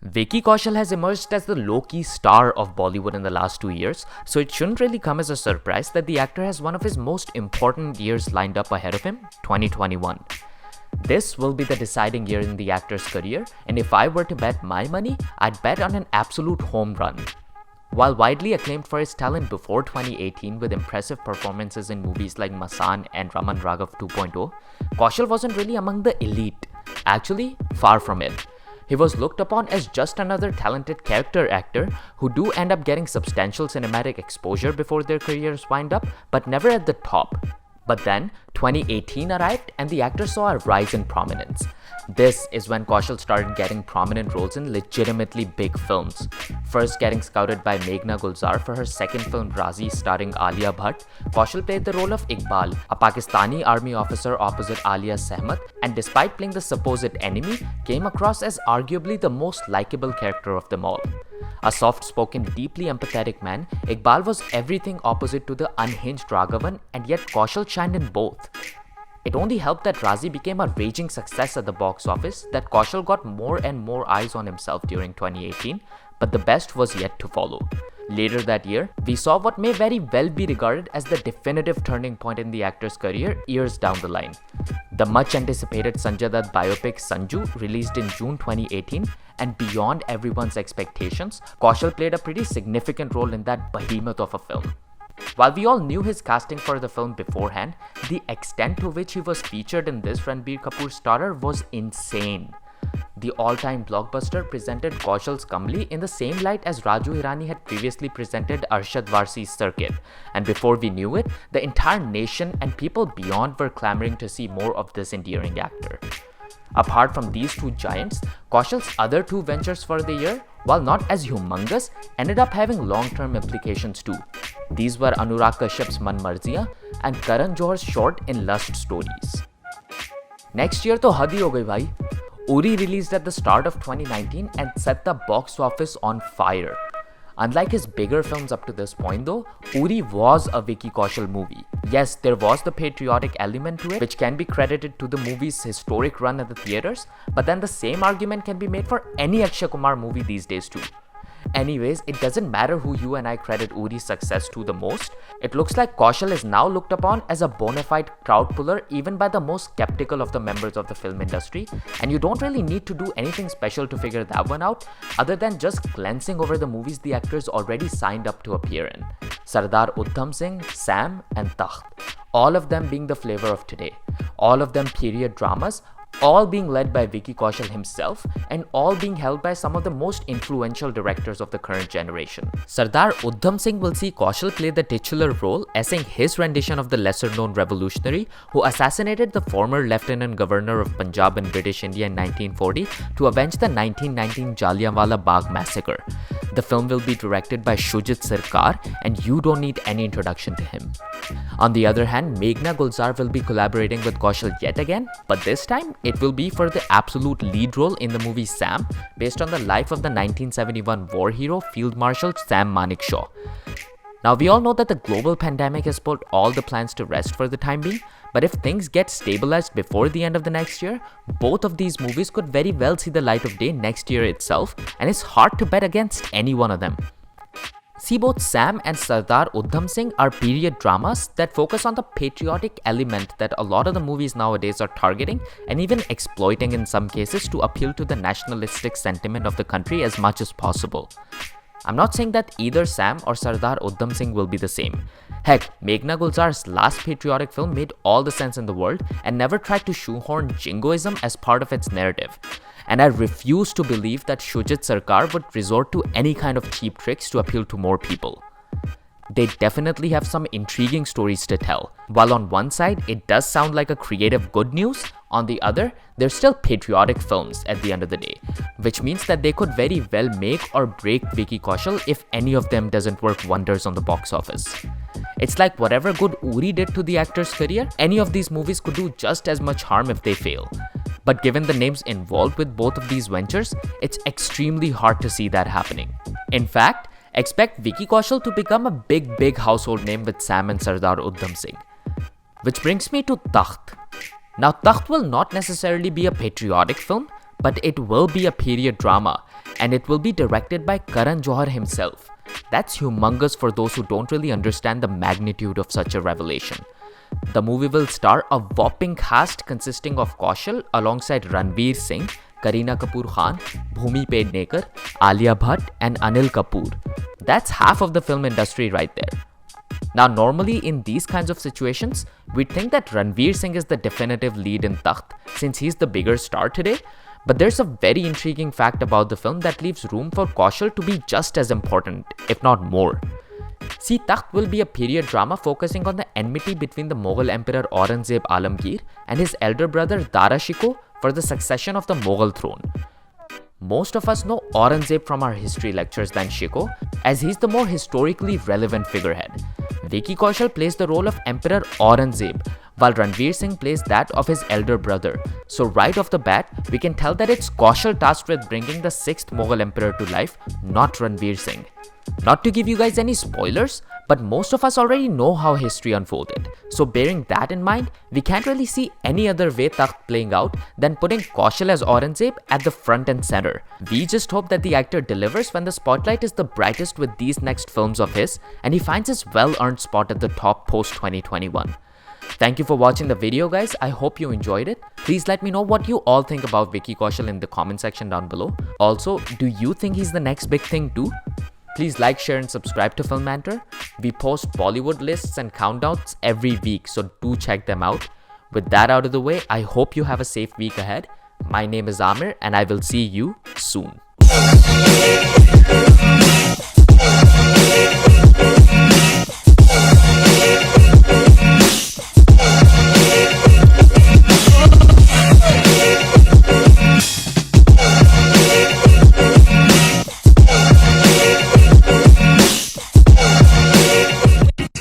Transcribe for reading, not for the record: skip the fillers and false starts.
Vicky Kaushal has emerged as the low-key star of Bollywood in the last 2 years, so it shouldn't really come as a surprise that the actor has one of his most important years lined up ahead of him, 2021. This will be the deciding year in the actor's career, and if I were to bet my money, I'd bet on an absolute home run. While widely acclaimed for his talent before 2018 with impressive performances in movies like Masan and Raman Raghav 2.0, Kaushal wasn't really among the elite. Actually, far from it. He was looked upon as just another talented character actor who do end up getting substantial cinematic exposure before their careers wind up, but never at the top. But then, 2018 arrived and the actor saw a rise in prominence. This is when Kaushal started getting prominent roles in legitimately big films. First getting scouted by Meghna Gulzar for her second film Razi starring Alia Bhatt, Kaushal played the role of Iqbal, a Pakistani army officer opposite Alia Sehmat, and despite playing the supposed enemy, came across as arguably the most likable character of them all. A soft-spoken, deeply empathetic man, Iqbal was everything opposite to the unhinged Raghavan, and yet Kaushal shined in both. It only helped that Razi became a raging success at the box office that Kaushal got more and more eyes on himself during 2018, but the best was yet to follow. Later that year, we saw what may very well be regarded as the definitive turning point in the actor's career years down the line. The much-anticipated Sanjay Dutt biopic Sanju, released in June 2018, and beyond everyone's expectations, Kaushal played a pretty significant role in that behemoth of a film. While we all knew his casting for the film beforehand, the extent to which he was featured in this Ranbir Kapoor starrer was insane. The all-time blockbuster presented Kaushal's Kamli in the same light as Raju Hirani had previously presented Arshad Varsi's Circuit, and before we knew it, the entire nation and people beyond were clamoring to see more of this endearing actor. Apart from these two giants, Kaushal's other two ventures for the year, while not as humongous, ended up having long-term implications too. These were Anurag Kashyap's Man Marziyan and Karan Johar's short in Lust Stories. Next year to hadi ho gayi bhai. Uri released at the start of 2019 and set the box office on fire. Unlike his bigger films up to this point though, Uri was a Vicky Kaushal movie. Yes, there was the patriotic element to it, which can be credited to the movie's historic run at the theaters, but then the same argument can be made for any Akshay Kumar movie these days too. Anyways, it doesn't matter who you and I credit Uri's success to the most. It looks like Kaushal is now looked upon as a bona fide crowd puller even by the most skeptical of the members of the film industry, and you don't really need to do anything special to figure that one out other than just glancing over the movies the actors already signed up to appear in. Sardar Udham Singh, Sam and Takht. All of them being the flavor of today. All of them period dramas, all being led by Vicky Kaushal himself, and all being held by some of the most influential directors of the current generation. Sardar Udham Singh will see Kaushal play the titular role, essaying his rendition of the lesser-known revolutionary who assassinated the former Lieutenant Governor of Punjab in British India in 1940 to avenge the 1919 Jallianwala Bagh massacre. The film will be directed by Shujit Sircar, and you don't need any introduction to him. On the other hand, Meghna Gulzar will be collaborating with Kaushal yet again, but this time it will be for the absolute lead role in the movie Sam, based on the life of the 1971 war hero Field Marshal Sam Manekshaw. Now, we all know that the global pandemic has put all the plans to rest for the time being, but if things get stabilized before the end of the next year, both of these movies could very well see the light of day next year itself, and it's hard to bet against any one of them. See, both Sam and Sardar Udham Singh are period dramas that focus on the patriotic element that a lot of the movies nowadays are targeting and even exploiting in some cases to appeal to the nationalistic sentiment of the country as much as possible. I'm not saying that either Sam or Sardar Udham Singh will be the same. Heck, Meghna Gulzar's last patriotic film made all the sense in the world and never tried to shoehorn jingoism as part of its narrative. And I refuse to believe that Shujit Sircar would resort to any kind of cheap tricks to appeal to more people. They definitely have some intriguing stories to tell. While on one side, it does sound like a creative good news, on the other, they're still patriotic films at the end of the day, which means that they could very well make or break Vicky Kaushal if any of them doesn't work wonders on the box office. It's like whatever good Uri did to the actor's career, any of these movies could do just as much harm if they fail. But given the names involved with both of these ventures, it's extremely hard to see that happening. In fact, expect Vicky Kaushal to become a big household name with Sam and Sardar Udham Singh. Which brings me to Takht. Now, Takht will not necessarily be a patriotic film, but it will be a period drama. and it will be directed by Karan Johar himself. That's humongous for those who don't really understand the magnitude of such a revelation. The movie will star a whopping cast consisting of Kaushal alongside Ranveer Singh, Kareena Kapoor Khan, Bhumi Pednekar, Alia Bhatt, and Anil Kapoor. That's half of the film industry right there. Now, normally in these kinds of situations, we'd think that Ranveer Singh is the definitive lead in Takht since he's the bigger star today. But there's a very intriguing fact about the film that leaves room for Kaushal to be just as important, if not more. See, Takht will be a period drama focusing on the enmity between the Mughal Emperor Aurangzeb Alamgir and his elder brother Dara Shikoh for the succession of the Mughal throne. Most of us know Aurangzeb from our history lectures than Shikoh, as he's the more historically relevant figurehead. Vicky Kaushal plays the role of Emperor Aurangzeb, while Ranveer Singh plays that of his elder brother. So right off the bat, we can tell that it's Kaushal tasked with bringing the 6th Mughal Emperor to life, not Ranveer Singh. Not to give you guys any spoilers, but most of us already know how history unfolded. So bearing that in mind, we can't really see any other way Takht playing out than putting Kaushal as Aurangzeb at the front and center. We just hope that the actor delivers when the spotlight is the brightest with these next films of his, and he finds his well-earned spot at the top post-2021. Thank you for watching the video, guys. I hope you enjoyed it. Please let me know what you all think about Vicky Kaushal in the comment section down below. Also, do you think he's the next big thing too? Please like, share and subscribe to Filmantor. We post Bollywood lists and countdowns every week, so do check them out. With that out of the way, I hope you have a safe week ahead. My name is Amir and I will see you soon.